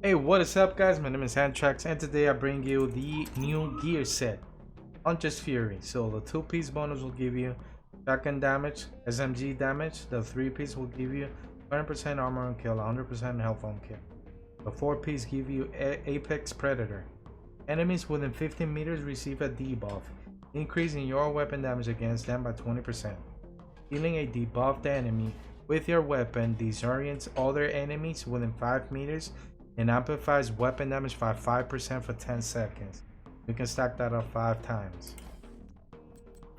Hey, what is up guys? My name is Handtrax and today I bring you the new gear set, Hunter's Fury. So the 2-piece bonus will give you shotgun damage, SMG damage. The 3-piece will give you 20% armor on kill, 100% health on kill. The 4-piece give you Apex Predator. Enemies within 15 meters receive a debuff, increasing your weapon damage against them by 20%. Healing a debuffed enemy with your weapon disorients other enemies within 5 meters and amplifies weapon damage by 5% for 10 seconds. You can stack that up 5 times.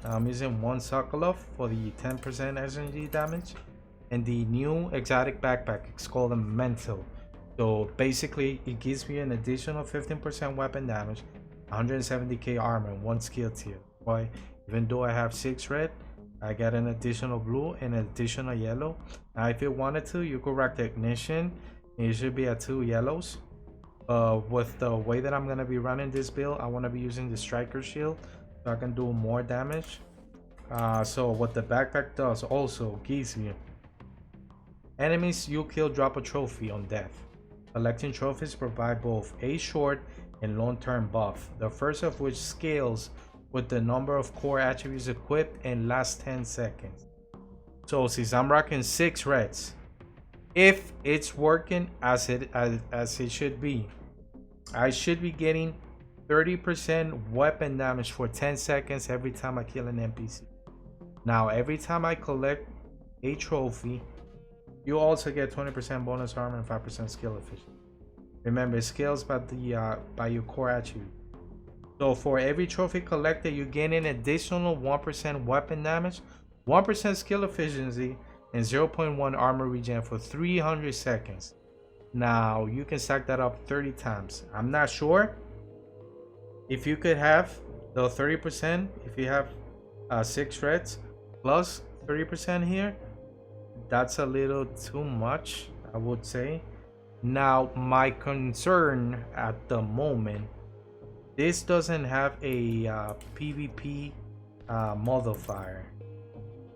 Now I'm using one Sokolov for the 10% SMG damage and the new exotic backpack. It's called a Memento. So basically it gives me an additional 15% weapon damage, 170k armor, and 1 skill tier. Why? Even though I have 6 red, I got an additional blue and an additional yellow. Now if you wanted to, you could rack the ignition. It should be at 2 yellows. With the way that I'm gonna be running this build, I want to be using the striker shield so I can do more damage. So what the backpack does also gives you enemies you kill drop a trophy on death. Collecting trophies provide both a short and long-term buff, the first of which scales with the number of core attributes equipped and lasts 10 seconds. So since I'm rocking 6 reds, if it's working as it should be, I should be getting 30% weapon damage for 10 seconds every time I kill an NPC. Now every time I collect a trophy, you also get 20% bonus armor and 5% skill efficiency. Remember, it scales by your core attribute. So for every trophy collected, you gain an additional 1% weapon damage, 1% skill efficiency, and 0.1 armor regen for 300 seconds. Now you can stack that up 30 times. I'm not sure if you could have the 30% if you have 6 reds plus 30% here. That's a little too much, I would say. Now my concern at the moment, this doesn't have a PvP modifier.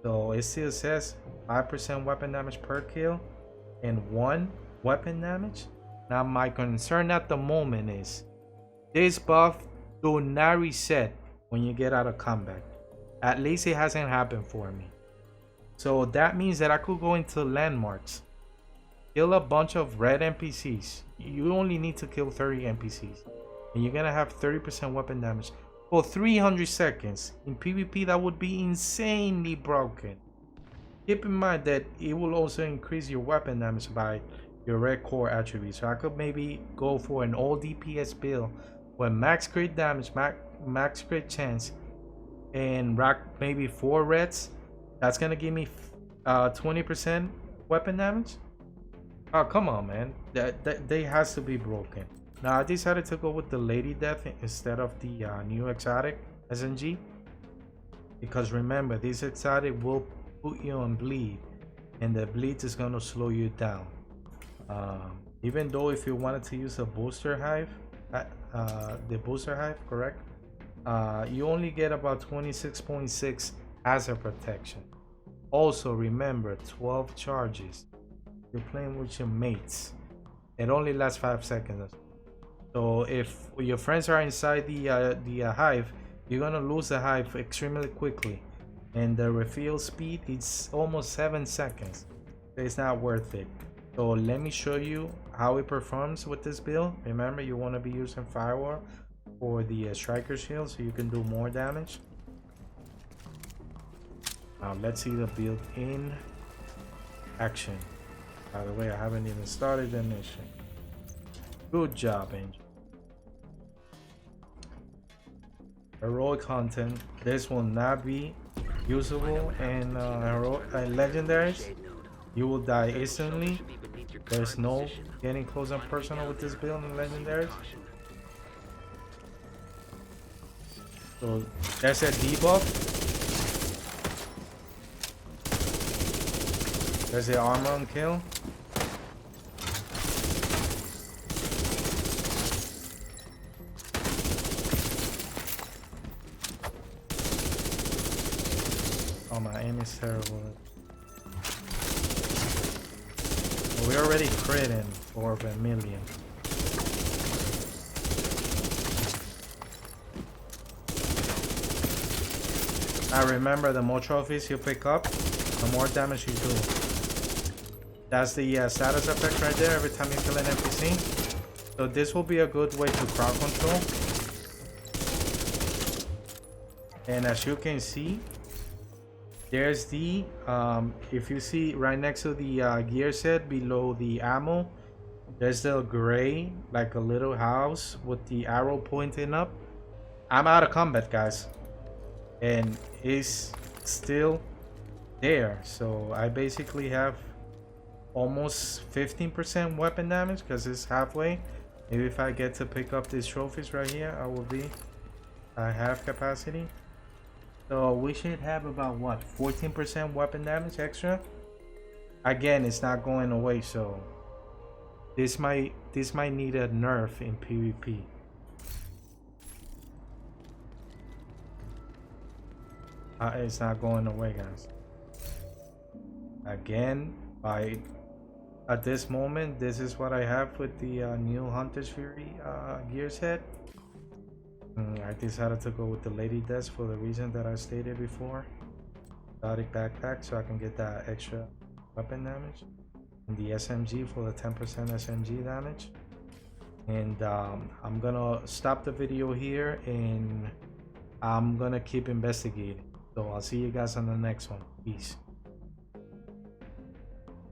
So it still says 5% weapon damage per kill and 1 weapon damage. Now my concern at the moment is this buff do not reset when you get out of combat. At least it hasn't happened for me. So that means that I could go into landmarks, kill a bunch of red NPCs. You only need to kill 30 NPCs and you're gonna have 30% weapon damage for 300 seconds. In PvP that would be insanely broken. Keep in mind that it will also increase your weapon damage by your red core attribute. So I could maybe go for an all DPS build with max crit damage, max crit chance, and rack maybe 4 reds. That's gonna give me 20% weapon damage. Oh come on, man, that they has to be broken. Now I decided to go with the Lady Death instead of the new exotic SMG, because remember, this exotic will put you on bleed and the bleed is going to slow you down. Even though if you wanted to use a booster hive, the booster hive, correct, you only get about 26.6 hazard protection. Also remember, 12 charges. You're playing with your mates, it only lasts 5 seconds. So if your friends are inside the hive, you're gonna lose the hive extremely quickly, and the refill speed is almost 7 seconds. It's not worth it. So let me show you how it performs with this build. Remember, you want to be using firewall for the striker shield so you can do more damage. Now let's see the build in action. By the way, I haven't even started the mission. Good job, Angel. Heroic content. This will not be usable in legendaries. You will die instantly. There's no getting close and personal with this build in legendaries. So there's a debuff. There's the armor on kill. Oh, my aim is terrible. We already critting for a million. I remember the more trophies you pick up, the more damage you do. That's the status effect right there every time you kill an NPC. So this will be a good way to crowd control. And as you can see, there's the if you see right next to the gear set below the ammo, there's the gray, like a little house with the arrow pointing up. I'm out of combat, guys, and it's still there. So I basically have almost 15% weapon damage because it's halfway. Maybe if I get to pick up these trophies right here, I will be at half capacity. So we should have about what, 14% weapon damage extra. Again, it's not going away, so this might need a nerf in PvP. It's not going away, guys. Again, at this moment, this is what I have with the new Hunter's Fury gear set. I decided to go with the Lady Death for the reason that I stated before. Exotic backpack so I can get that extra weapon damage. And the SMG for the 10% SMG damage. And I'm gonna stop the video here and I'm gonna keep investigating. So I'll see you guys on the next one. Peace.